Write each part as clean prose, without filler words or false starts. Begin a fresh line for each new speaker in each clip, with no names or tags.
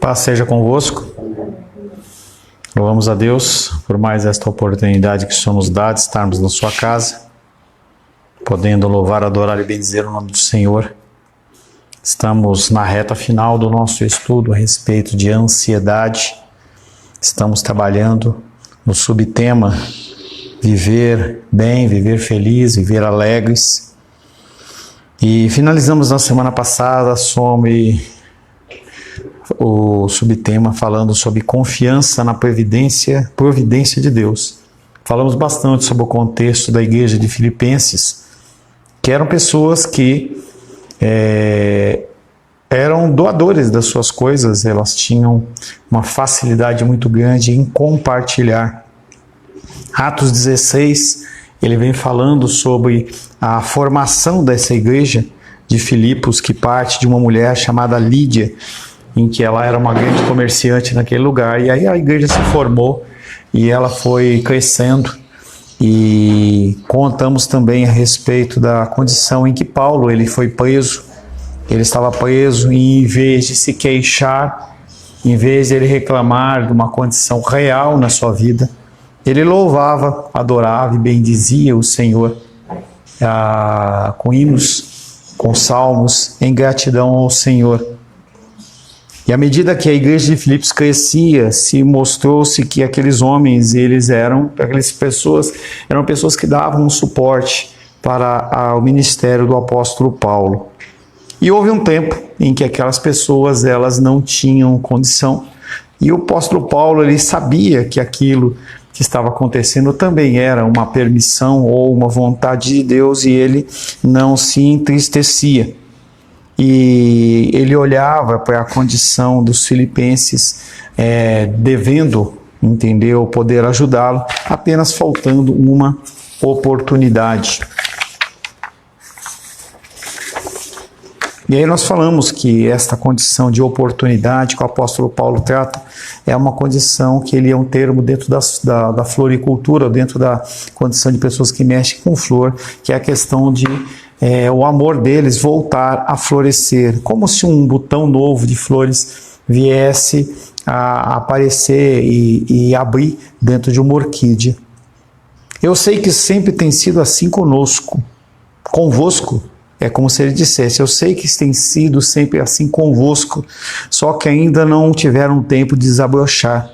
Paz seja convosco. Louvamos a Deus por mais esta oportunidade que o Senhor nos dá de estarmos na sua casa, podendo louvar, adorar e bendizer o nome do Senhor. Estamos na reta final do nosso estudo a respeito de ansiedade. Estamos trabalhando no subtema viver bem, viver feliz, viver alegres. E finalizamos na semana passada sobre o subtema falando sobre confiança na providência de Deus. Falamos bastante sobre o contexto da igreja de Filipenses, que eram pessoas que eram doadores das suas coisas, elas tinham uma facilidade muito grande em compartilhar. Atos 16, ele vem falando sobre a formação dessa igreja de Filipos, que parte de uma mulher chamada Lídia, em que ela era uma grande comerciante naquele lugar, e aí a igreja se formou e ela foi crescendo. E contamos também a respeito da condição em que Paulo ele foi preso. Ele estava preso e, em vez de se queixar, em vez de ele reclamar de uma condição real na sua vida, ele louvava, adorava e bendizia o Senhor com hinos, com salmos, em gratidão ao Senhor. E à medida que a igreja de Filipos crescia, se mostrou-se que aqueles homens, aquelas pessoas, eram pessoas que davam um suporte para o ministério do apóstolo Paulo. E houve um tempo em que aquelas pessoas, elas não tinham condição. E o apóstolo Paulo, ele sabia que aquilo que estava acontecendo também era uma permissão ou uma vontade de Deus, e ele não se entristecia. E ele olhava para a condição dos filipenses, devendo, entendeu, poder ajudá-lo, apenas faltando uma oportunidade. E aí nós falamos que esta condição de oportunidade que o apóstolo Paulo trata é uma condição que ele é um termo dentro da floricultura, dentro da condição de pessoas que mexem com flor, que é a questão de o amor deles voltar a florescer, como se um botão novo de flores viesse a aparecer e abrir dentro de uma orquídea. Eu sei que sempre tem sido assim convosco, é como se ele dissesse, eu sei que tem sido sempre assim convosco, só que ainda não tiveram tempo de desabrochar.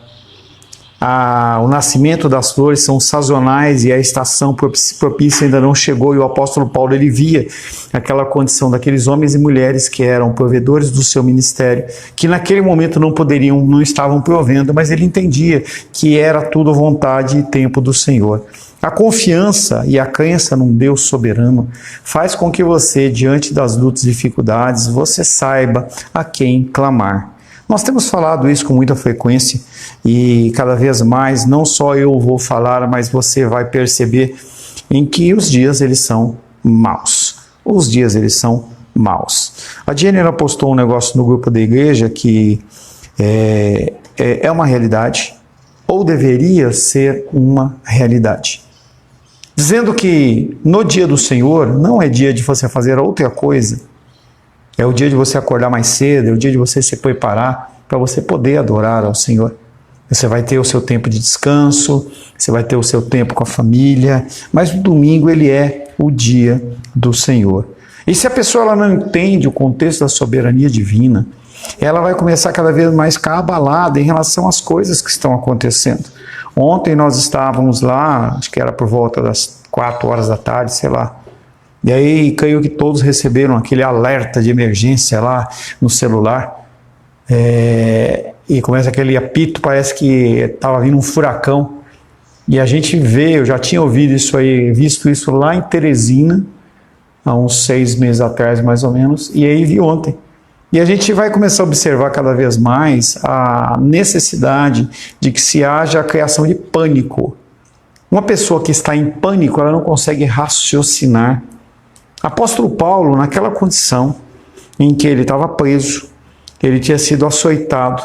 O nascimento das flores são sazonais e a estação propícia ainda não chegou, e o apóstolo Paulo ele via aquela condição daqueles homens e mulheres que eram provedores do seu ministério, que naquele momento não estavam provendo, mas ele entendia que era tudo vontade e tempo do Senhor. A confiança e a crença num Deus soberano faz com que você, diante das lutas e dificuldades, você saiba a quem clamar. Nós temos falado isso com muita frequência e cada vez mais, não só eu vou falar, mas você vai perceber em que os dias eles são maus. Os dias eles são maus. A Jenny postou um negócio no grupo da igreja que é uma realidade, ou deveria ser uma realidade. Dizendo que no dia do Senhor não é dia de você fazer outra coisa. É o dia de você acordar mais cedo, é o dia de você se preparar para você poder adorar ao Senhor. Você vai ter o seu tempo de descanso, você vai ter o seu tempo com a família, mas o domingo ele é o dia do Senhor. E se a pessoa ela não entende o contexto da soberania divina, ela vai começar cada vez mais a ficar abalada em relação às coisas que estão acontecendo. Ontem nós estávamos lá, acho que era por volta das 4 horas da tarde, sei lá. E aí creio que todos receberam aquele alerta de emergência lá no celular. E começa aquele apito, parece que estava vindo um furacão. E a gente vê, eu já tinha ouvido isso aí, visto isso lá em Teresina, há uns 6 meses atrás mais ou menos, e aí vi ontem. E a gente vai começar a observar cada vez mais a necessidade de que se haja a criação de pânico. Uma pessoa que está em pânico, ela não consegue raciocinar. Apóstolo Paulo, naquela condição em que ele estava preso, ele tinha sido açoitado,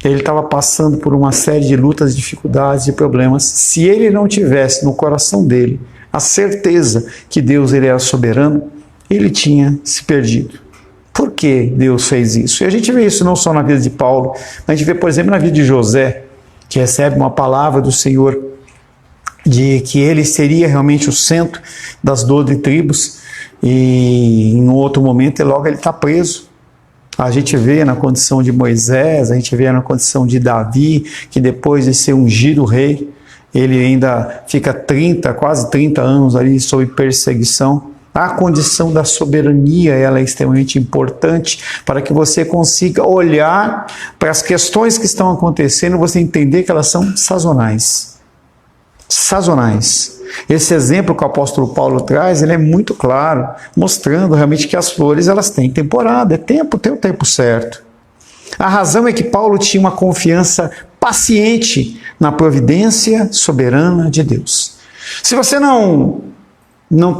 ele estava passando por uma série de lutas, dificuldades e problemas. Se ele não tivesse no coração dele a certeza que Deus ele era soberano, ele tinha se perdido. Por que Deus fez isso? E a gente vê isso não só na vida de Paulo, a gente vê, por exemplo, na vida de José, que recebe uma palavra do Senhor de que ele seria realmente o centro das 12 tribos, e em outro momento logo ele está preso. A gente vê na condição de Moisés, a gente vê na condição de Davi, que depois de ser ungido rei, ele ainda fica quase 30 anos ali sob perseguição. A condição da soberania, ela é extremamente importante para que você consiga olhar para as questões que estão acontecendo, você entender que elas são sazonais. Sazonais. Esse exemplo que o apóstolo Paulo traz, ele é muito claro, mostrando realmente que as flores elas têm temporada, tem o tempo certo. A razão é que Paulo tinha uma confiança paciente na providência soberana de Deus. Se você não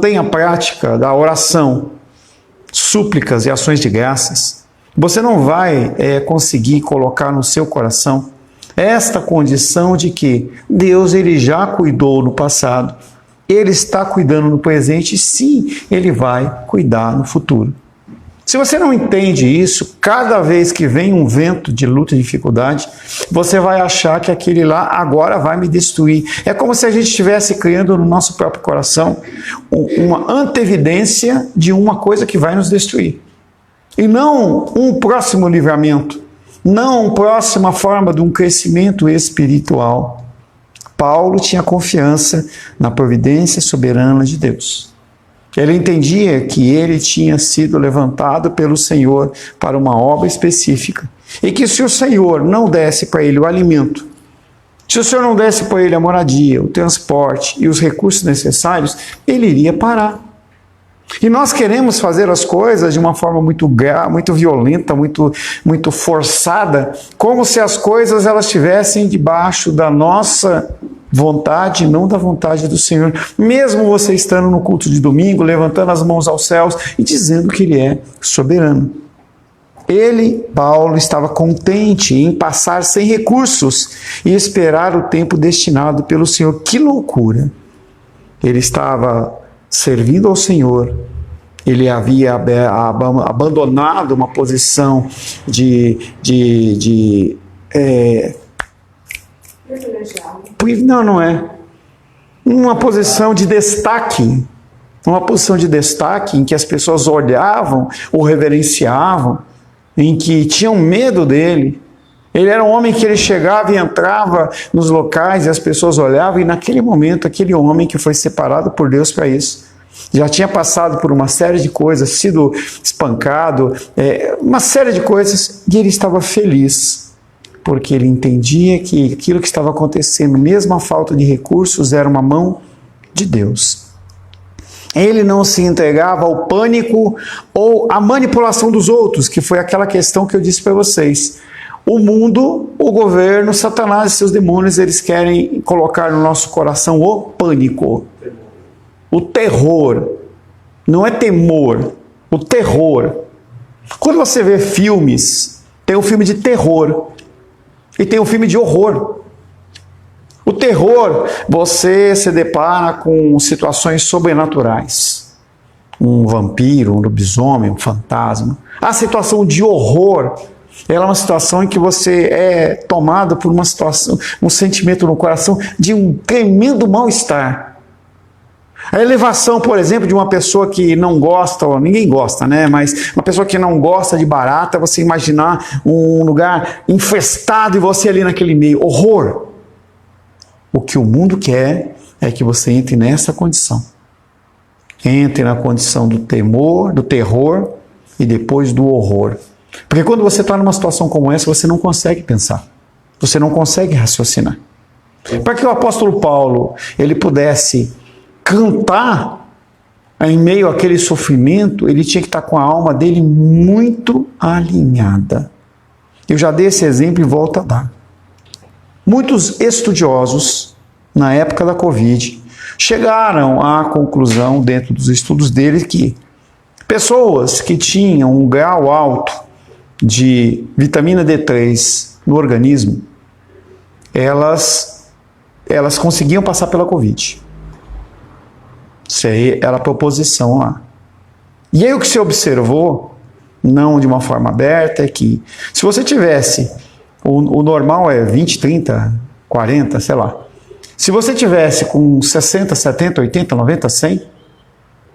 tem a prática da oração, súplicas e ações de graças, você não vai conseguir colocar no seu coração esta condição de que Deus ele já cuidou no passado, Ele está cuidando no presente e sim, Ele vai cuidar no futuro. Se você não entende isso, cada vez que vem um vento de luta e dificuldade, você vai achar que aquele lá agora vai me destruir. É como se a gente estivesse criando no nosso próprio coração uma antevidência de uma coisa que vai nos destruir. E não um próximo livramento, não uma próxima forma de um crescimento espiritual. Paulo tinha confiança na providência soberana de Deus. Ele entendia que ele tinha sido levantado pelo Senhor para uma obra específica. E que se o Senhor não desse para ele o alimento, se o Senhor não desse para ele a moradia, o transporte e os recursos necessários, ele iria parar. E nós queremos fazer as coisas de uma forma muito violenta, muito forçada, como se as coisas elas estivessem debaixo da nossa vontade, não da vontade do Senhor. Mesmo você estando no culto de domingo, levantando as mãos aos céus e dizendo que Ele é soberano. Paulo, estava contente em passar sem recursos e esperar o tempo destinado pelo Senhor. Que loucura! Ele estava servindo ao Senhor, ele havia abandonado uma posição uma posição de destaque, em que as pessoas olhavam, o reverenciavam, em que tinham medo dele. Ele era um homem que ele chegava e entrava nos locais e as pessoas olhavam, e naquele momento, aquele homem que foi separado por Deus para isso, já tinha passado por uma série de coisas, sido espancado, uma série de coisas, e ele estava feliz, porque ele entendia que aquilo que estava acontecendo, mesmo a falta de recursos, era uma mão de Deus. Ele não se entregava ao pânico ou à manipulação dos outros, que foi aquela questão que eu disse para vocês. O mundo, o governo, Satanás e seus demônios, eles querem colocar no nosso coração o pânico, o terror. Não é temor, o terror. Quando você vê filmes, tem um filme de terror e tem um filme de horror. O terror, você se depara com situações sobrenaturais. Um vampiro, um lobisomem, um fantasma. A situação de horror, ela é uma situação em que você é tomado por uma situação, um sentimento no coração de um tremendo mal-estar. A elevação, por exemplo, de uma pessoa que não gosta, ou ninguém gosta, né? Mas uma pessoa que não gosta de barata, você imaginar um lugar infestado e você ali naquele meio. Horror! O que o mundo quer é que você entre nessa condição. Entre na condição do temor, do terror e depois do horror. Porque quando você está numa situação como essa, você não consegue pensar. Você não consegue raciocinar. Para que o apóstolo Paulo ele pudesse cantar em meio àquele sofrimento, ele tinha que estar com a alma dele muito alinhada. Eu já dei esse exemplo e volto a dar. Muitos estudiosos, na época da Covid, chegaram à conclusão, dentro dos estudos deles, que pessoas que tinham um grau alto de vitamina D3 no organismo, elas conseguiam passar pela Covid. Isso aí era a proposição lá. E aí o que se observou não de uma forma aberta, é que se você tivesse, o normal é 20, 30, 40, sei lá. Se você tivesse com 60, 70, 80, 90, 100,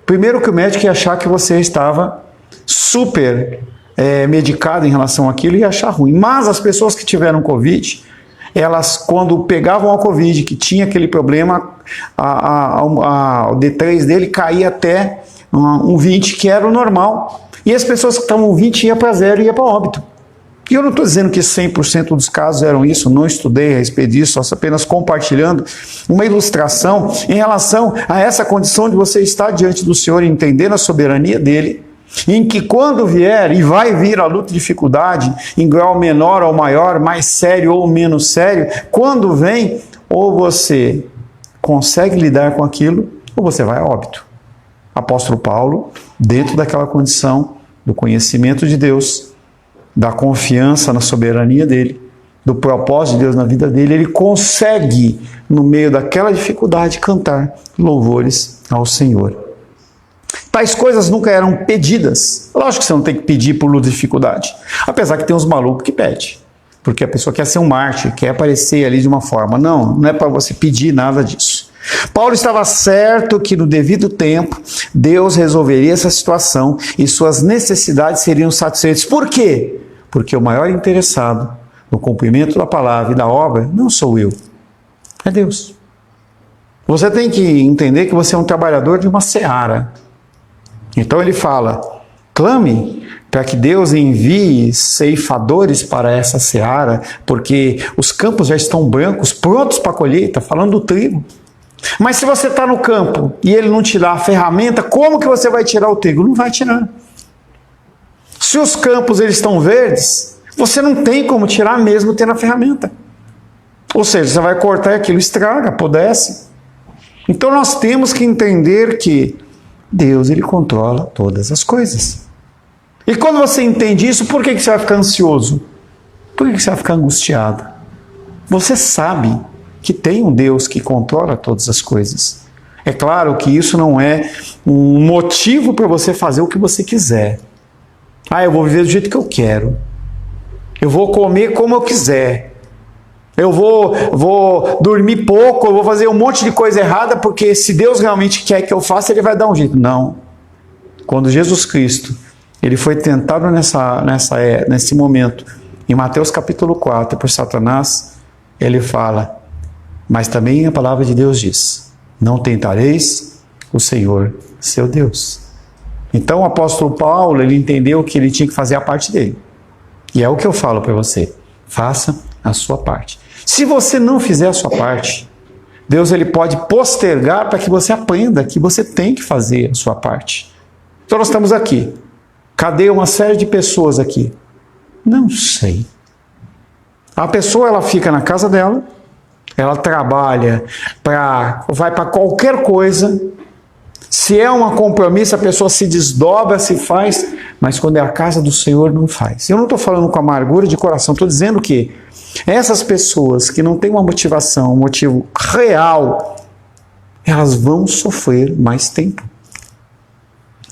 primeiro que o médico ia achar que você estava super medicado em relação àquilo e ia achar ruim. Mas as pessoas que tiveram Covid, elas, quando pegavam a Covid, que tinha aquele problema, o D3 dele caía até um 20, que era o normal. E as pessoas que estavam 20 iam para 0 e iam para óbito. E eu não estou dizendo que 100% dos casos eram isso, não estudei a respeito disso, só apenas compartilhando uma ilustração em relação a essa condição de você estar diante do Senhor e entender a soberania dele, em que quando vier, e vai vir a luta e dificuldade, em grau menor ou maior, mais sério ou menos sério, quando vem, ou você consegue lidar com aquilo, ou você vai a óbito. Apóstolo Paulo, dentro daquela condição do conhecimento de Deus, da confiança na soberania dele, do propósito de Deus na vida dele, ele consegue, no meio daquela dificuldade, cantar louvores ao Senhor. Tais coisas nunca eram pedidas. Lógico que você não tem que pedir por luta e dificuldade. Apesar que tem uns malucos que pedem. Porque a pessoa quer ser um mártir, quer aparecer ali de uma forma. Não, não é para você pedir nada disso. Paulo estava certo que no devido tempo, Deus resolveria essa situação e suas necessidades seriam satisfeitas. Por quê? Porque o maior interessado no cumprimento da palavra e da obra não sou eu, é Deus. Você tem que entender que você é um trabalhador de uma seara. Então ele fala, clame para que Deus envie ceifadores para essa seara, porque os campos já estão brancos, prontos para a colheita, falando do trigo. Mas se você está no campo e ele não te dá a ferramenta, como que você vai tirar o trigo? Não vai tirar. Se os campos eles estão verdes, você não tem como tirar mesmo tendo a ferramenta. Ou seja, você vai cortar e aquilo estraga, apodrece. Então nós temos que entender que Deus ele controla todas as coisas. E quando você entende isso, por que você vai ficar ansioso? Por que você vai ficar angustiado? Você sabe que tem um Deus que controla todas as coisas. É claro que isso não é um motivo para você fazer o que você quiser. Eu vou viver do jeito que eu quero. Eu vou comer como eu quiser. Eu vou dormir pouco, eu vou fazer um monte de coisa errada, porque se Deus realmente quer que eu faça, Ele vai dar um jeito. Não. Quando Jesus Cristo, Ele foi tentado nesse momento, em Mateus capítulo 4, por Satanás, Ele fala, mas também a palavra de Deus diz, não tentareis o Senhor, seu Deus. Então o apóstolo Paulo, ele entendeu que ele tinha que fazer a parte dele. E é o que eu falo para você, faça a sua parte. Se você não fizer a sua parte, Deus ele pode postergar para que você aprenda que você tem que fazer a sua parte. Então nós estamos aqui. Cadê uma série de pessoas aqui? Não sei. A pessoa ela fica na casa dela, ela trabalha, vai para qualquer coisa. Se é um compromisso, a pessoa se desdobra, se faz, mas quando é a casa do Senhor, não faz. Eu não estou falando com amargura de coração, estou dizendo que essas pessoas que não têm uma motivação, um motivo real, elas vão sofrer mais tempo.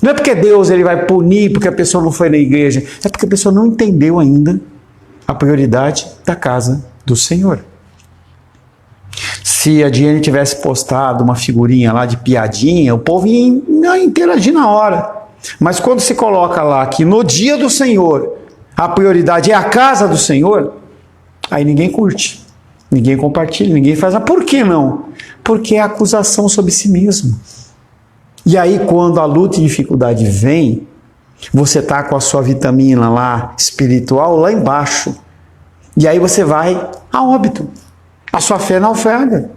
Não é porque Deus ele vai punir porque a pessoa não foi na igreja, é porque a pessoa não entendeu ainda a prioridade da casa do Senhor. Se a Diane tivesse postado uma figurinha lá de piadinha, o povo ia interagir na hora. Mas quando se coloca lá que no dia do Senhor, a prioridade é a casa do Senhor, aí ninguém curte, ninguém compartilha, ninguém faz. Por que não? Porque é acusação sobre si mesmo. E aí quando a luta e dificuldade vem, você está com a sua vitamina lá, espiritual, lá embaixo. E aí você vai a óbito. A sua fé naufraga.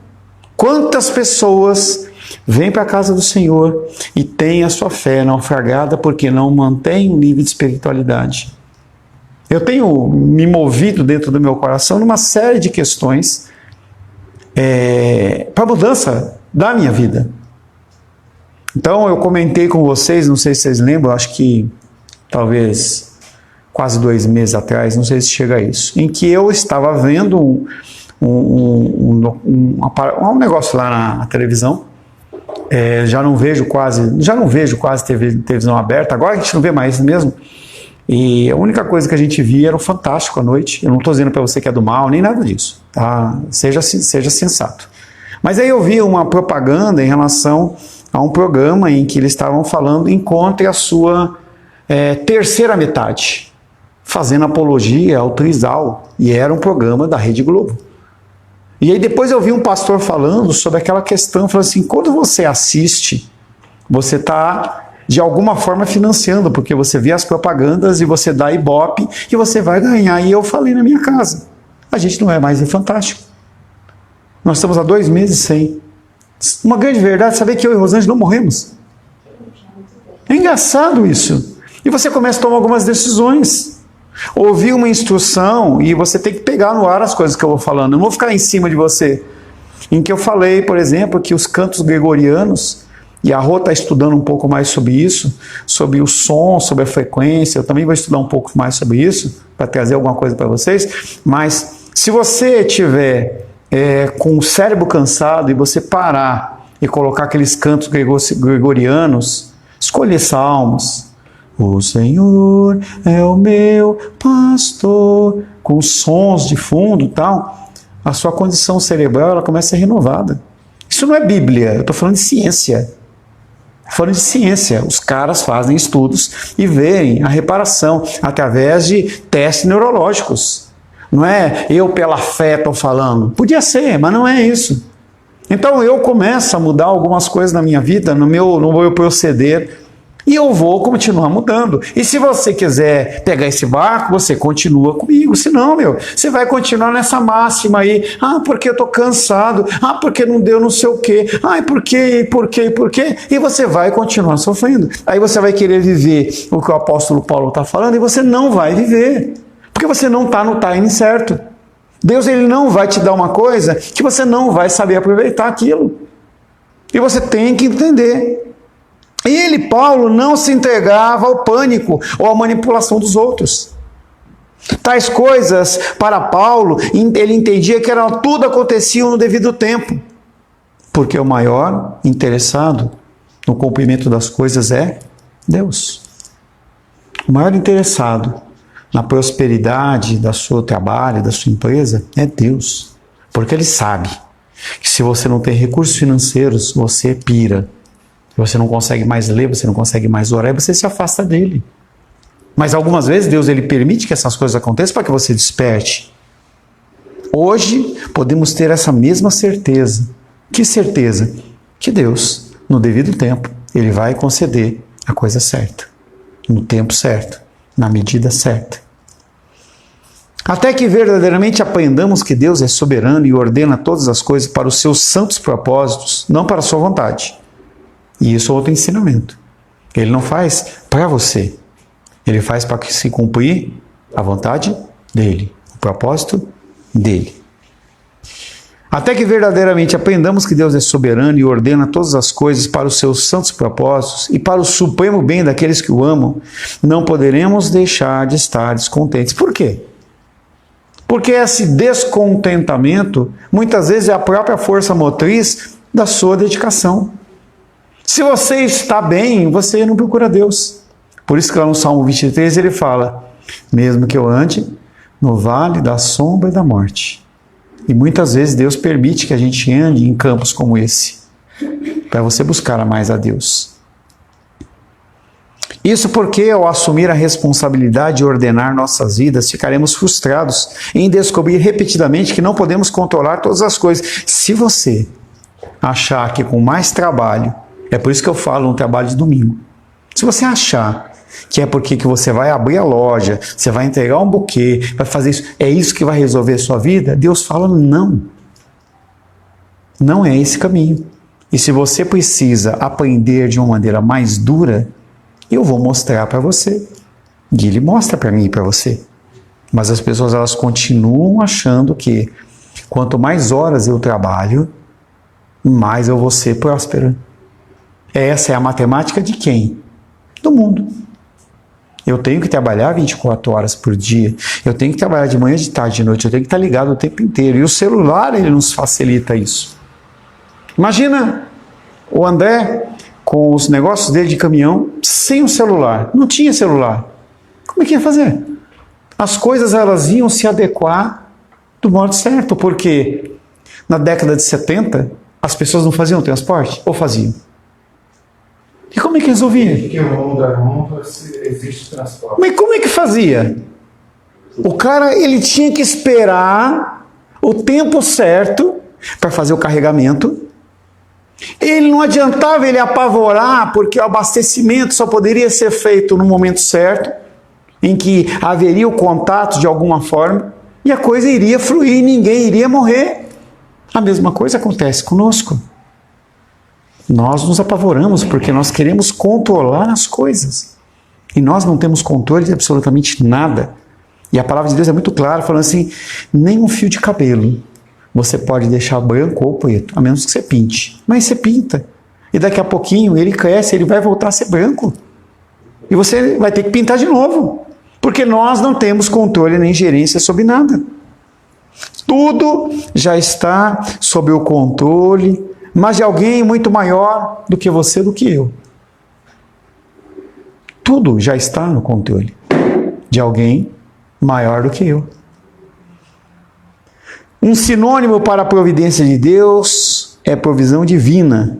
Quantas pessoas vêm para a casa do Senhor e têm a sua fé naufragada porque não mantém um nível de espiritualidade? Eu tenho me movido dentro do meu coração numa série de questões para a mudança da minha vida. Então eu comentei com vocês, não sei se vocês lembram, acho que talvez quase 2 meses atrás, não sei se chega a isso, em que eu estava vendo um negócio lá na televisão, já não vejo quase televisão aberta, agora a gente não vê mais isso mesmo, E a única coisa que a gente via era o Fantástico à noite. Eu não estou dizendo para você que é do mal, nem nada disso. Tá? Seja sensato. Mas aí eu vi uma propaganda em relação a um programa em que eles estavam falando encontre a sua terceira metade, fazendo apologia ao trisal. E era um programa da Rede Globo. E aí depois eu vi um pastor falando sobre aquela questão, falando assim, quando você assiste, você está de alguma forma financiando, porque você vê as propagandas e você dá ibope e você vai ganhar. E eu falei na minha casa, a gente não é mais Fantástico. Nós estamos há 2 meses sem. Uma grande verdade, saber que eu e Rosângela não morremos. É engraçado isso. E você começa a tomar algumas decisões. Ouvir uma instrução e você tem que pegar no ar as coisas que eu vou falando. Eu não vou ficar em cima de você. Em que eu falei, por exemplo, que os cantos gregorianos, e a Rô está estudando um pouco mais sobre isso, sobre o som, sobre a frequência, eu também vou estudar um pouco mais sobre isso, para trazer alguma coisa para vocês, mas se você tiver com o cérebro cansado e você parar e colocar aqueles cantos gregorianos, escolher salmos, o Senhor é o meu pastor, com sons de fundo e tal, a sua condição cerebral ela começa a ser renovada. Isso não é Bíblia, eu estou falando de ciência. Falando de ciência, os caras fazem estudos e veem a reparação através de testes neurológicos. Não é eu pela fé estou falando. Podia ser, mas não é isso. Então eu começo a mudar algumas coisas na minha vida, no meu proceder, e eu vou continuar mudando. E se você quiser pegar esse barco, você continua comigo. Se não, você vai continuar nessa máxima aí. Ah, porque eu estou cansado. Ah, porque não deu não sei o quê. Ah, por quê? E você vai continuar sofrendo. Aí você vai querer viver o que o apóstolo Paulo está falando e você não vai viver. Porque você não está no timing certo. Deus ele não vai te dar uma coisa que você não vai saber aproveitar aquilo. E você tem que entender. Ele, Paulo, não se entregava ao pânico ou à manipulação dos outros. Tais coisas, para Paulo, ele entendia que tudo acontecia no devido tempo. Porque o maior interessado no cumprimento das coisas é Deus. O maior interessado na prosperidade do seu trabalho, da sua empresa, é Deus. Porque Ele sabe que se você não tem recursos financeiros, você pira. Você não consegue mais ler, você não consegue mais orar, e você se afasta dele. Mas algumas vezes Deus ele permite que essas coisas aconteçam para que você desperte. Hoje podemos ter essa mesma certeza. Que certeza? Que Deus, no devido tempo, Ele vai conceder a coisa certa. No tempo certo. Na medida certa. Até que verdadeiramente aprendamos que Deus é soberano e ordena todas as coisas para os seus santos propósitos, não para a sua vontade. E isso é outro ensinamento. Ele não faz para você. Ele faz para que se cumprir a vontade dele, o propósito dele. Até que verdadeiramente aprendamos que Deus é soberano e ordena todas as coisas para os seus santos propósitos e para o supremo bem daqueles que o amam, não poderemos deixar de estar descontentes. Por quê? Porque esse descontentamento muitas vezes é a própria força motriz da sua dedicação. Se você está bem, você não procura Deus. Por isso que lá no Salmo 23 ele fala, mesmo que eu ande no vale da sombra e da morte. E muitas vezes Deus permite que a gente ande em campos como esse, para você buscar mais a Deus. Isso porque ao assumir a responsabilidade de ordenar nossas vidas, ficaremos frustrados em descobrir repetidamente que não podemos controlar todas as coisas. Se você achar que com mais trabalho, é por isso que eu falo no trabalho de domingo. Se você achar que é porque que você vai abrir a loja, você vai entregar um buquê, vai fazer isso, é isso que vai resolver a sua vida, Deus fala não. Não é esse caminho. E se você precisa aprender de uma maneira mais dura, eu vou mostrar para você. E Ele mostra para mim e para você. Mas as pessoas elas continuam achando que quanto mais horas eu trabalho, mais eu vou ser próspero. Essa é a matemática de quem? Do mundo. Eu tenho que trabalhar 24 horas por dia, eu tenho que trabalhar de manhã, de tarde, de noite, eu tenho que estar ligado o tempo inteiro. E o celular, ele nos facilita isso. Imagina o André com os negócios dele de caminhão, sem o celular. Não tinha celular. Como é que ia fazer? As coisas elas iam se adequar do modo certo, porque na década de 70 as pessoas não faziam transporte, ou faziam? E como é que resolvia?
Porque o mundo é mundo, existe transporte.
Mas como é que fazia? O cara, ele tinha que esperar o tempo certo para fazer o carregamento. Ele não adiantava ele apavorar, porque o abastecimento só poderia ser feito no momento certo, em que haveria o contato de alguma forma, e a coisa iria fluir, ninguém iria morrer. A mesma coisa acontece conosco. Nós nos apavoramos porque nós queremos controlar as coisas. E nós não temos controle de absolutamente nada. E a palavra de Deus é muito clara, falando assim, nem um fio de cabelo você pode deixar branco ou preto, a menos que você pinte. Mas você pinta. E daqui a pouquinho ele cresce, ele vai voltar a ser branco. E você vai ter que pintar de novo. Porque nós não temos controle nem gerência sobre nada. Tudo já está sob o controle, mas de alguém muito maior do que você, do que eu. Tudo já está no controle de alguém maior do que eu. Um sinônimo para a providência de Deus é provisão divina,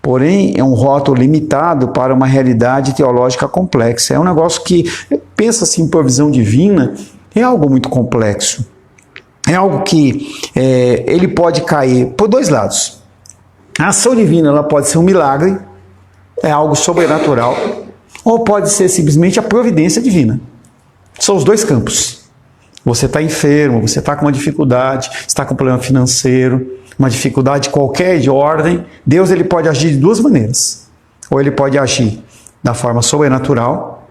porém é um rótulo limitado para uma realidade teológica complexa. É um negócio que, pensa assim, provisão divina, é algo muito complexo. É algo que ele pode cair por dois lados. A ação divina ela pode ser um milagre, é algo sobrenatural, ou pode ser simplesmente a providência divina. São os dois campos. Você está enfermo, você está com uma dificuldade, está com um problema financeiro, uma dificuldade qualquer de ordem, Deus ele pode agir de duas maneiras. Ou ele pode agir da forma sobrenatural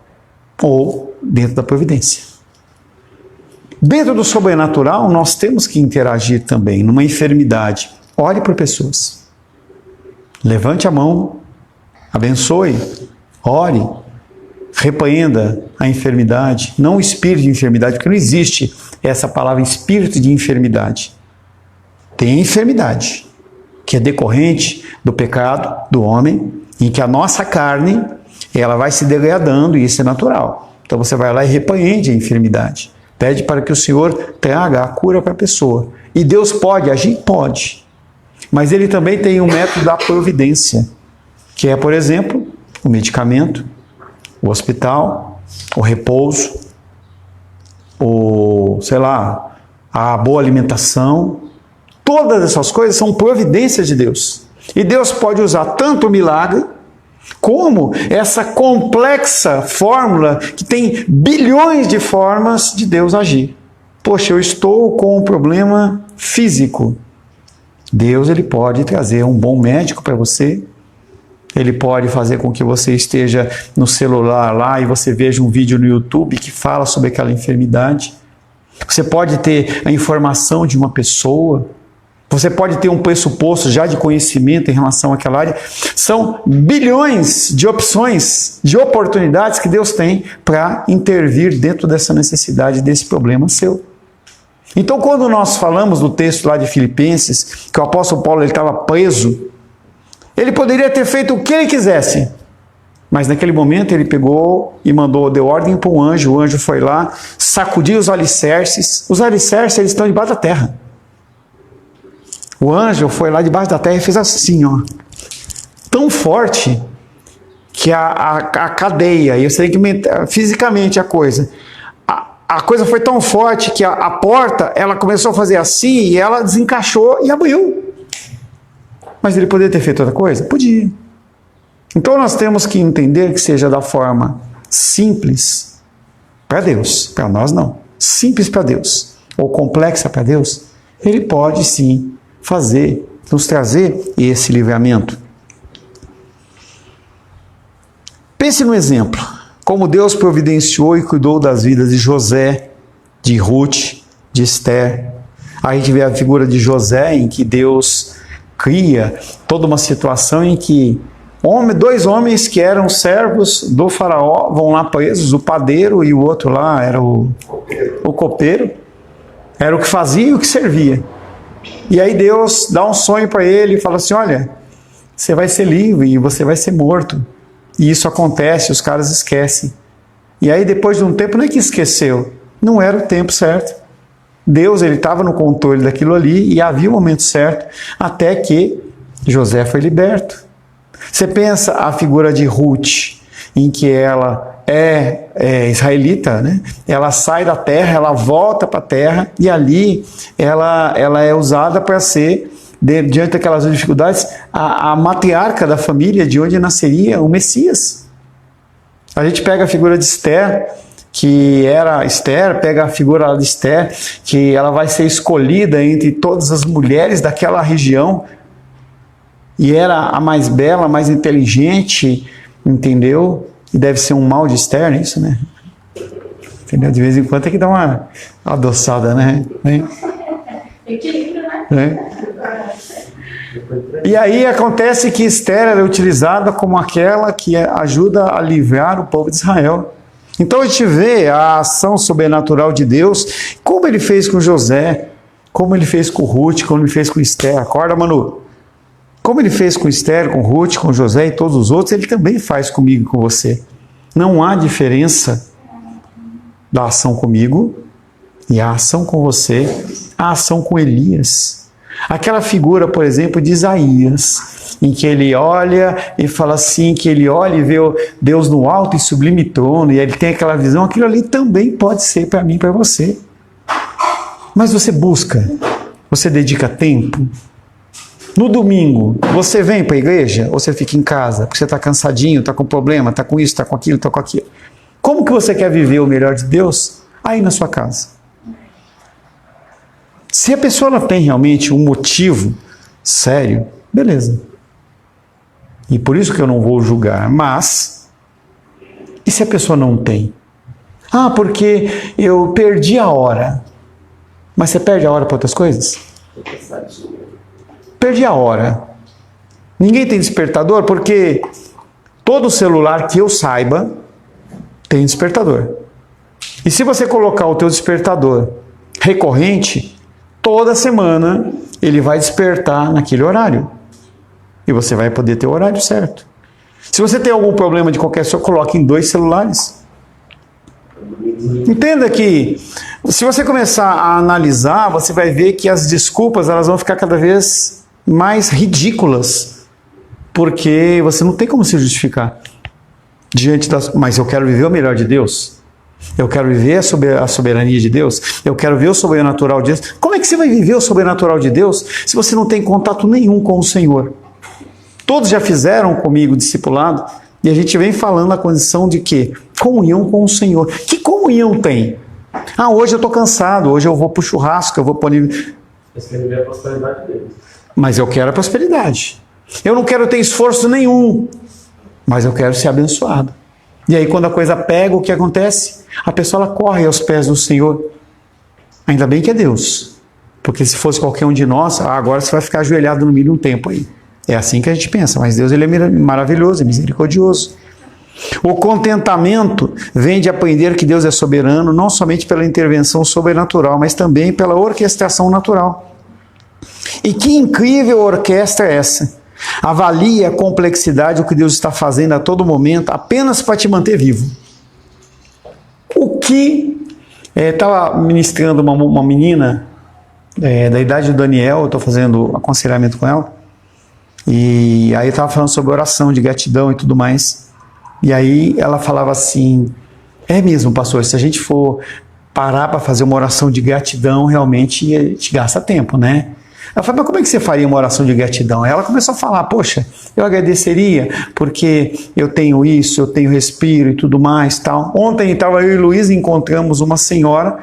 ou dentro da providência. Dentro do sobrenatural, nós temos que interagir também. Numa enfermidade, ore por pessoas. Levante a mão, abençoe, ore, repreenda a enfermidade, não o espírito de enfermidade, porque não existe essa palavra espírito de enfermidade. Tem a enfermidade, que é decorrente do pecado do homem, em que a nossa carne, ela vai se degradando, e isso é natural. Então você vai lá e repreende a enfermidade. Pede para que o Senhor traga a cura para a pessoa. E Deus pode agir? Pode. Mas ele também tem um método da providência, que é, por exemplo, o medicamento, o hospital, o repouso, a boa alimentação. Todas essas coisas são providências de Deus. E Deus pode usar tanto o milagre, como essa complexa fórmula que tem bilhões de formas de Deus agir. Poxa, eu estou com um problema físico. Deus ele pode trazer um bom médico para você. Ele pode fazer com que você esteja no celular lá e você veja um vídeo no YouTube que fala sobre aquela enfermidade. Você pode ter a informação de uma pessoa. Você pode ter um pressuposto já de conhecimento em relação àquela área. São bilhões de opções, de oportunidades que Deus tem para intervir dentro dessa necessidade, desse problema seu. Então, quando nós falamos do texto lá de Filipenses, que o apóstolo Paulo estava preso, ele poderia ter feito o que ele quisesse, mas naquele momento ele pegou e deu ordem para o anjo foi lá, sacudiu os alicerces eles estão debaixo da terra. O anjo foi lá debaixo da terra e fez assim, ó, tão forte que a cadeia, e eu sei que fisicamente a coisa foi tão forte que a porta, ela começou a fazer assim e ela desencaixou e abriu. Mas ele poderia ter feito outra coisa? Podia. Então nós temos que entender que seja da forma simples para Deus, para nós não. Simples para Deus, ou complexa para Deus, ele pode sim nos trazer esse livramento. Pense no exemplo, como Deus providenciou e cuidou das vidas de José, de Ruth, de Esther. A gente vê a figura de José, em que Deus cria toda uma situação em que dois homens que eram servos do faraó vão lá presos, o padeiro e o outro lá era o copeiro, era o que fazia e o que servia. E aí Deus dá um sonho para ele e fala assim, olha, você vai ser livre e você vai ser morto. E isso acontece, os caras esquecem. E aí depois de um tempo, não é que esqueceu, não era o tempo certo. Deus, ele estava no controle daquilo ali e havia o momento certo, até que José foi liberto. Você pensa a figura de Ruth, em que ela é israelita, né? Ela sai da terra, ela volta para a terra e ali ela é usada para ser, diante daquelas dificuldades, a matriarca da família de onde nasceria o Messias. A gente pega a figura de Esther, que era Esther, pega a figura de Esther, que ela vai ser escolhida entre todas as mulheres daquela região, e era a mais bela, a mais inteligente, entendeu? E deve ser um mal de Esther, não é isso, né? Entendeu? De vez em quando tem que dar uma adoçada, né?
Equilíbrio, né?
E aí acontece que Esther é utilizada como aquela que ajuda a livrar o povo de Israel. Então a gente vê a ação sobrenatural de Deus, como ele fez com José, como ele fez com Ruth, como ele fez com Esther. Acorda, Manu. Como ele fez com Esther, com Ruth, com José e todos os outros, ele também faz comigo e com você. Não há diferença da ação comigo e a ação com você, a ação com Elias. Aquela figura, por exemplo, de Isaías, em que ele olha e fala assim, que ele olha e vê Deus no alto e sublime trono, e ele tem aquela visão, aquilo ali também pode ser para mim e para você. Mas você busca, você dedica tempo. No domingo, você vem para a igreja ou você fica em casa? Porque você está cansadinho, está com problema, está com isso, está com aquilo, está com aquilo. Como que você quer viver o melhor de Deus? Aí na sua casa. Se a pessoa não tem realmente um motivo sério, beleza. E por isso que eu não vou julgar. Mas, e se a pessoa não tem? Ah, porque eu perdi a hora. Mas você perde a hora para outras coisas? Perdi a hora. Ninguém tem despertador, porque todo celular que eu saiba tem despertador. E se você colocar o teu despertador recorrente, toda semana ele vai despertar naquele horário. E você vai poder ter o horário certo. Se você tem algum problema de qualquer sort, coloque em 2 celulares. Entenda que, se você começar a analisar, você vai ver que as desculpas elas vão ficar cada vez mais ridículas, porque você não tem como se justificar diante das... Mas eu quero viver o melhor de Deus, eu quero viver a soberania de Deus, eu quero ver o sobrenatural de Deus. Como é que você vai viver o sobrenatural de Deus se você não tem contato nenhum com o Senhor? Todos já fizeram comigo discipulado, e a gente vem falando a condição de que? Comunhão com o Senhor. Que comunhão tem? Ah, hoje eu estou cansado, hoje eu vou para o churrasco, eu vou para o...
Você quer viver a prosperidade dele.
Mas eu quero a prosperidade. Eu não quero ter esforço nenhum, mas eu quero ser abençoado. E aí quando a coisa pega, o que acontece? A pessoa ela corre aos pés do Senhor. Ainda bem que é Deus. Porque se fosse qualquer um de nós, agora você vai ficar ajoelhado no milho um tempo aí. É assim que a gente pensa, mas Deus ele é maravilhoso, é misericordioso. O contentamento vem de aprender que Deus é soberano, não somente pela intervenção sobrenatural, mas também pela orquestração natural. E que incrível orquestra é essa? Avalie a complexidade do que Deus está fazendo a todo momento, apenas para te manter vivo. O que... Estava ministrando uma menina da idade do Daniel, eu estou fazendo aconselhamento com ela, e aí eu estava falando sobre oração, de gratidão e tudo mais. E aí ela falava assim, é mesmo, pastor, se a gente for parar para fazer uma oração de gratidão, realmente a gente gasta tempo, né? Ela falou, mas como é que você faria uma oração de gratidão? Ela começou a falar, poxa, eu agradeceria porque eu tenho isso, eu tenho respiro e tudo mais, tal. Ontem estava eu e Luiz, encontramos uma senhora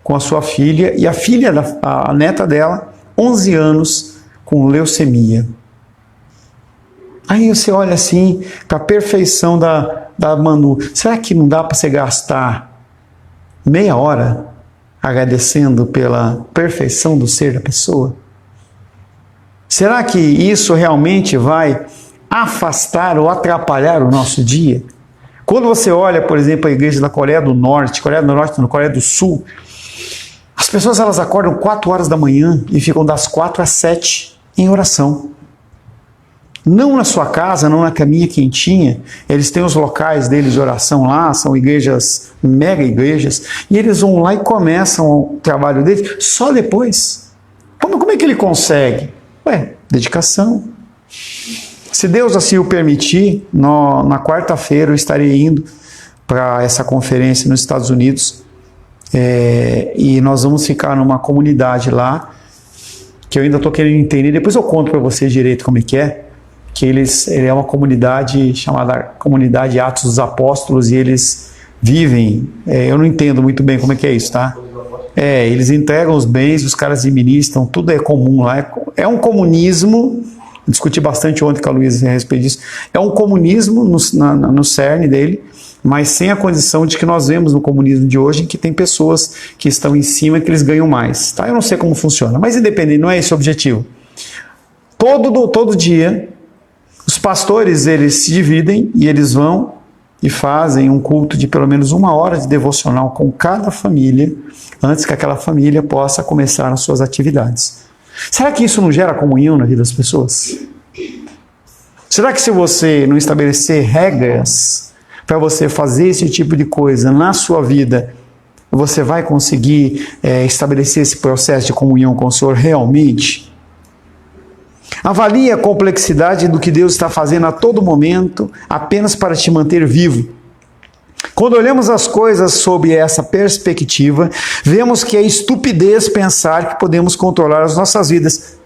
com a sua filha, e a filha, a neta dela, 11 anos, com leucemia. Aí você olha assim, para a perfeição da Manu, será que não dá para você gastar meia hora agradecendo pela perfeição do ser da pessoa? Será que isso realmente vai afastar ou atrapalhar o nosso dia? Quando você olha, por exemplo, a igreja da Coreia do Norte, na Coreia do Sul, as pessoas elas acordam 4 horas da manhã e ficam das 4 às 7 em oração. Não na sua casa, não na caminha quentinha. Eles têm os locais deles de oração lá, são igrejas, mega igrejas, e eles vão lá e começam o trabalho deles só depois. Como é que ele consegue? Dedicação. Se Deus assim o permitir, na quarta-feira eu estarei indo para essa conferência nos Estados Unidos, e nós vamos ficar numa comunidade lá, que eu ainda estou querendo entender, depois eu conto para vocês direito como é que é, que ele é uma comunidade chamada Comunidade Atos dos Apóstolos, e eles vivem, eu não entendo muito bem como é que é isso, tá? Eles entregam os bens, os caras administram, tudo é comum lá, é um comunismo, discuti bastante ontem com a Luísa a respeito disso, é um comunismo no cerne dele, mas sem a condição de que nós vemos no comunismo de hoje, em que tem pessoas que estão em cima e que eles ganham mais, tá? Eu não sei como funciona, mas independente, não é esse o objetivo. Todo dia, os pastores, eles se dividem e eles vão e fazem um culto de pelo menos 1 hora de devocional com cada família, antes que aquela família possa começar as suas atividades. Será que isso não gera comunhão na vida das pessoas? Será que se você não estabelecer regras para você fazer esse tipo de coisa na sua vida, você vai conseguir estabelecer esse processo de comunhão com o Senhor realmente? Avalie a complexidade do que Deus está fazendo a todo momento, apenas para te manter vivo. Quando olhamos as coisas sob essa perspectiva, vemos que é estupidez pensar que podemos controlar as nossas vidas.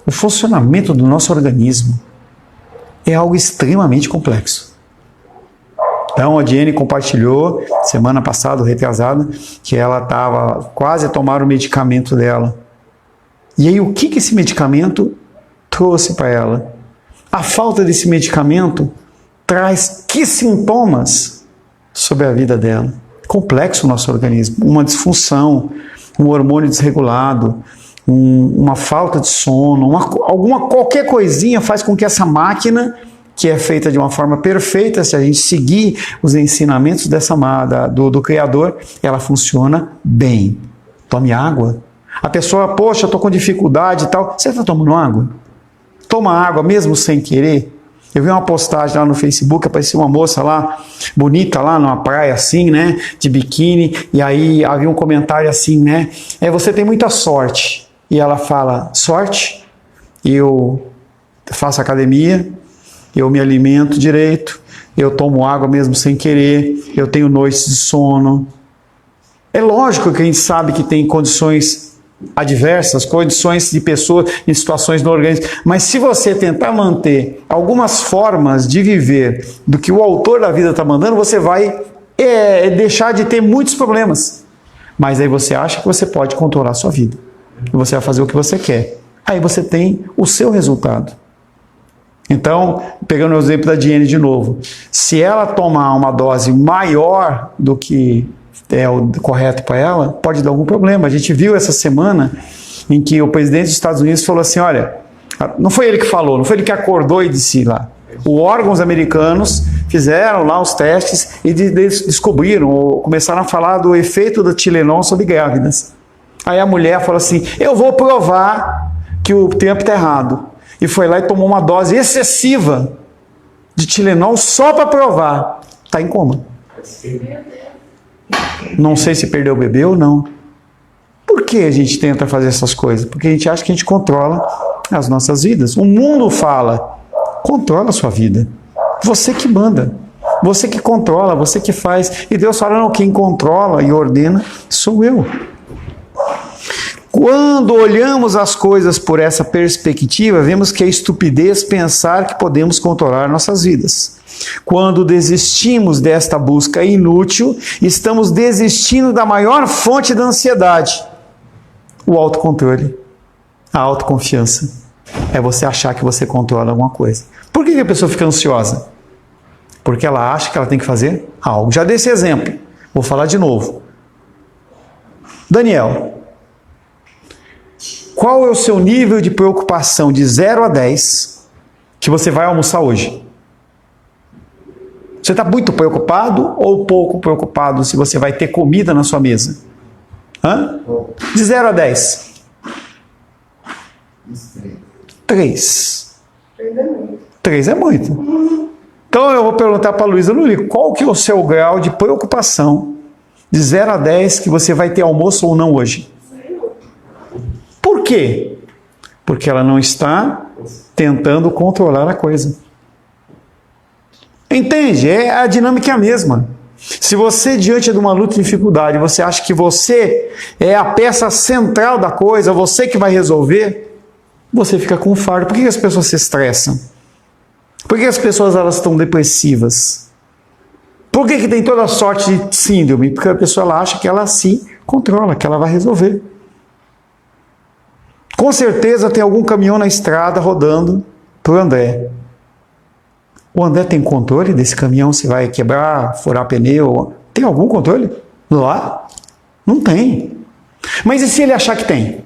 O funcionamento do nosso organismo é algo extremamente complexo. Então, a Diane compartilhou, semana passada, retrasada, que ela estava quase a tomar o medicamento dela. E aí, o que esse medicamento trouxe para ela? A falta desse medicamento traz que sintomas sobre a vida dela? Complexo o nosso organismo, uma disfunção, um hormônio desregulado, uma falta de sono, qualquer coisinha faz com que essa máquina, que é feita de uma forma perfeita, se a gente seguir os ensinamentos do Criador, ela funciona bem. Tome água. A pessoa, poxa, eu estou com dificuldade e tal. Você está tomando água? Toma água mesmo sem querer. Eu vi uma postagem lá no Facebook, apareceu uma moça lá, bonita lá numa praia assim, né, de biquíni, e aí havia um comentário assim, né, você tem muita sorte. E ela fala, sorte? Eu faço academia, eu me alimento direito, eu tomo água mesmo sem querer, eu tenho noites de sono. É lógico que a gente sabe que tem condições adversas, condições de pessoas em situações no organismo, mas se você tentar manter algumas formas de viver do que o autor da vida está mandando, você vai deixar de ter muitos problemas. Mas aí você acha que você pode controlar a sua vida. E você vai fazer o que você quer. Aí você tem o seu resultado. Então, pegando o exemplo da Diane de novo, se ela tomar uma dose maior do que é o correto para ela, pode dar algum problema. A gente viu essa semana em que o presidente dos Estados Unidos falou assim, olha, não foi ele que falou, não foi ele que acordou e disse lá. Os órgãos americanos fizeram lá os testes e descobriram, ou começaram a falar do efeito do Tylenol sobre grávidas. Aí a mulher falou assim, eu vou provar que o tempo está errado. E foi lá e tomou uma dose excessiva de Tylenol só para provar. Está em coma. Não sei se perdeu o bebê ou não. Por que a gente tenta fazer essas coisas? Porque a gente acha que a gente controla as nossas vidas. O mundo fala, controla a sua vida. Você que manda. Você que controla, você que faz. E Deus fala, não, quem controla e ordena sou eu. Quando olhamos as coisas por essa perspectiva, vemos que é estupidez pensar que podemos controlar nossas vidas. Quando desistimos desta busca inútil, estamos desistindo da maior fonte da ansiedade, o autocontrole, a autoconfiança. É você achar que você controla alguma coisa. Por que a pessoa fica ansiosa? Porque ela acha que ela tem que fazer algo. Já dei esse exemplo, vou falar de novo. Daniel, qual é o seu nível de preocupação de 0 a 10 que você vai almoçar hoje? Você está muito preocupado ou pouco preocupado se você vai ter comida na sua mesa? Hã? De 0 a 10. 3. 3 é muito. Então eu vou perguntar para a Luísa: Luli, qual que é o seu grau de preocupação de 0 a 10 que você vai ter almoço ou não hoje? Por quê? Porque ela não está tentando controlar a coisa. Entende? A dinâmica é a mesma. Se você, diante de uma luta e dificuldade, você acha que você é a peça central da coisa, você que vai resolver, você fica com fardo. Por que as pessoas se estressam? Por que as pessoas elas estão depressivas? Por que tem toda sorte de síndrome? Porque a pessoa ela acha que ela se controla, que ela vai resolver. Com certeza tem algum caminhão na estrada rodando para o André. O André tem controle desse caminhão, se vai quebrar, furar pneu? Tem algum controle lá? Não tem. Mas e se ele achar que tem?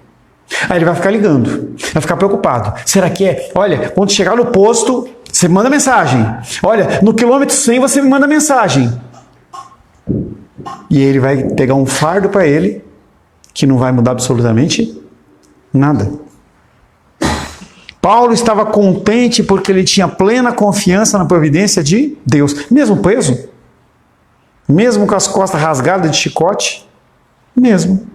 Aí ele vai ficar ligando, vai ficar preocupado. Será que é? Olha, quando chegar no posto, você me manda mensagem. Olha, no quilômetro 100 você me manda mensagem. E ele vai pegar um fardo para ele, que não vai mudar absolutamente nada. Paulo estava contente porque ele tinha plena confiança na providência de Deus. Mesmo preso? Mesmo com as costas rasgadas de chicote? Mesmo.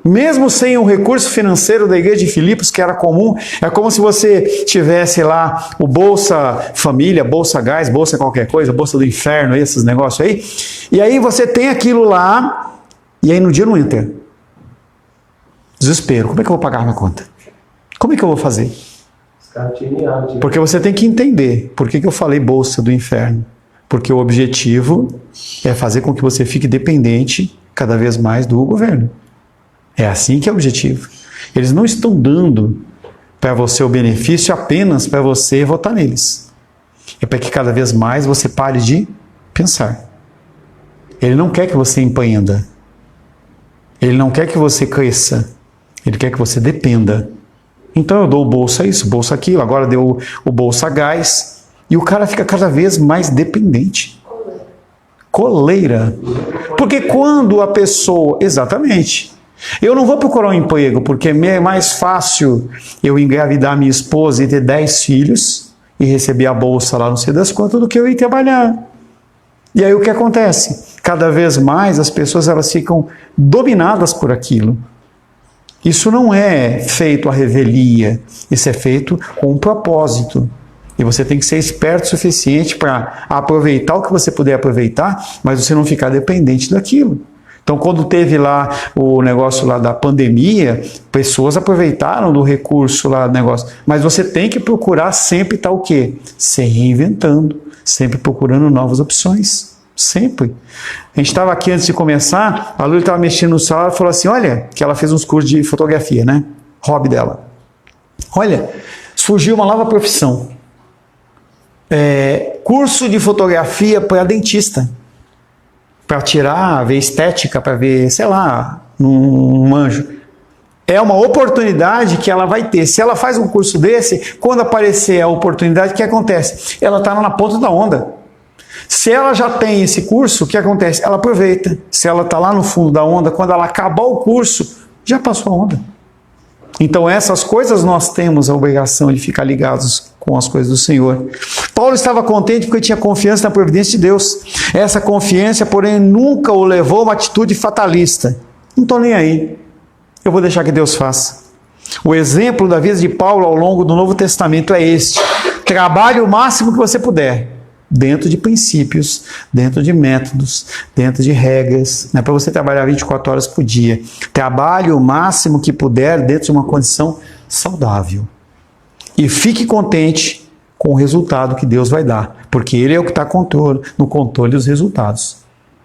Mesmo sem o recurso financeiro da igreja de Filipos, que era comum, é como se você tivesse lá o Bolsa Família, Bolsa Gás, Bolsa qualquer coisa, Bolsa do Inferno, esses negócios aí. E aí você tem aquilo lá, e aí no dia não entra. Desespero. Como é que eu vou pagar minha conta? Como é que eu vou fazer? Porque você tem que entender por que eu falei Bolsa do Inferno. Porque o objetivo é fazer com que você fique dependente cada vez mais do governo. É assim que é o objetivo. Eles não estão dando para você o benefício apenas para você votar neles. É para que cada vez mais você pare de pensar. Ele não quer que você empreenda. Ele não quer que você cresça. Ele quer que você dependa. Então eu dou o bolsa isso, bolsa aquilo, agora deu o bolsa gás. E o cara fica cada vez mais dependente. Coleira. Porque quando a pessoa... Exatamente. Eu não vou procurar um emprego, porque é mais fácil eu engravidar minha esposa e ter 10 filhos e receber a bolsa lá não sei das quantas do que eu ir trabalhar. E aí o que acontece? Cada vez mais as pessoas elas ficam dominadas por aquilo. Isso não é feito à revelia, isso é feito com um propósito. E você tem que ser esperto o suficiente para aproveitar o que você puder aproveitar, mas você não ficar dependente daquilo. Então, quando teve lá o negócio lá da pandemia, pessoas aproveitaram do recurso lá do negócio. Mas você tem que procurar sempre estar o quê? Se reinventando, sempre procurando novas opções. Sempre. A gente estava aqui antes de começar, a Lula estava mexendo no celular e falou assim, olha, que ela fez uns cursos de fotografia, né? Hobby dela. Olha, surgiu uma nova profissão. Curso de fotografia para dentista. Para tirar, ver estética, para ver, sei lá, um manjo. É uma oportunidade que ela vai ter. Se ela faz um curso desse, quando aparecer a oportunidade, o que acontece? Ela está na ponta da onda. Se ela já tem esse curso, o que acontece? Ela aproveita. Se ela está lá no fundo da onda, quando ela acabar o curso, já passou a onda. Então essas coisas nós temos a obrigação de ficar ligados com as coisas do Senhor. Paulo estava contente porque tinha confiança na providência de Deus. Essa confiança, porém, nunca o levou a uma atitude fatalista. Não estou nem aí. Eu vou deixar que Deus faça. O exemplo da vida de Paulo ao longo do Novo Testamento é este. Trabalhe o máximo que você puder. Dentro de princípios, dentro de métodos, dentro de regras. Não é para você trabalhar 24 horas por dia. Trabalhe o máximo que puder dentro de uma condição saudável. E fique contente com o resultado que Deus vai dar. Porque Ele é o que está no controle dos resultados.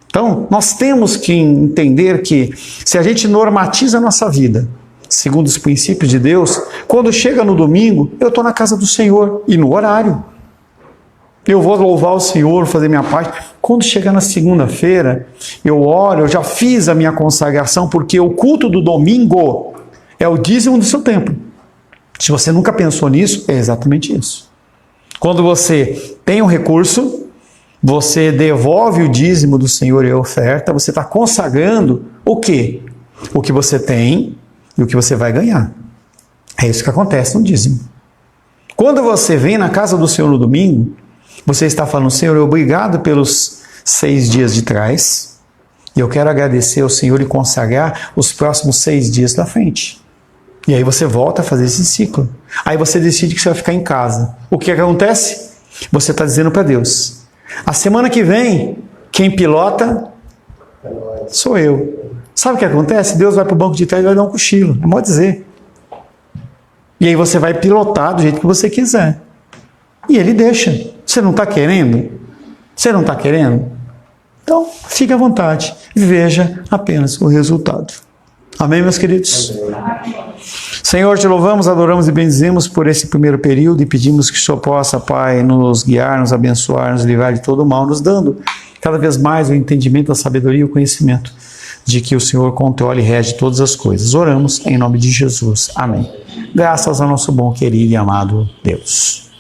Então, nós temos que entender que se a gente normatiza a nossa vida, segundo os princípios de Deus, quando chega no domingo, eu estou na casa do Senhor e no horário. Eu vou louvar o Senhor, fazer minha parte. Quando chegar na segunda-feira, eu oro, eu já fiz a minha consagração, porque o culto do domingo é o dízimo do seu templo. Se você nunca pensou nisso, é exatamente isso. Quando você tem um recurso, você devolve o dízimo do Senhor e a oferta, você está consagrando o quê? O que você tem e o que você vai ganhar. É isso que acontece no dízimo. Quando você vem na casa do Senhor no domingo, você está falando, Senhor, obrigado pelos 6 dias de trás, e eu quero agradecer ao Senhor e consagrar os próximos 6 dias da frente. E aí você volta a fazer esse ciclo. Aí você decide que você vai ficar em casa. O que acontece? Você está dizendo para Deus, a semana que vem, quem pilota sou eu. Sabe o que acontece? Deus vai para o banco de trás e vai dar um cochilo. É modo dizer. E aí você vai pilotar do jeito que você quiser. E ele deixa. Você não está querendo? Você não está querendo? Então, fique à vontade. Veja apenas o resultado. Amém, meus queridos? Senhor, te louvamos, adoramos e bendizemos por esse primeiro período e pedimos que o Senhor possa, Pai, nos guiar, nos abençoar, nos livrar de todo o mal, nos dando cada vez mais o entendimento, a sabedoria e o conhecimento de que o Senhor controla e rege todas as coisas. Oramos em nome de Jesus. Amém. Graças ao nosso bom, querido e amado Deus.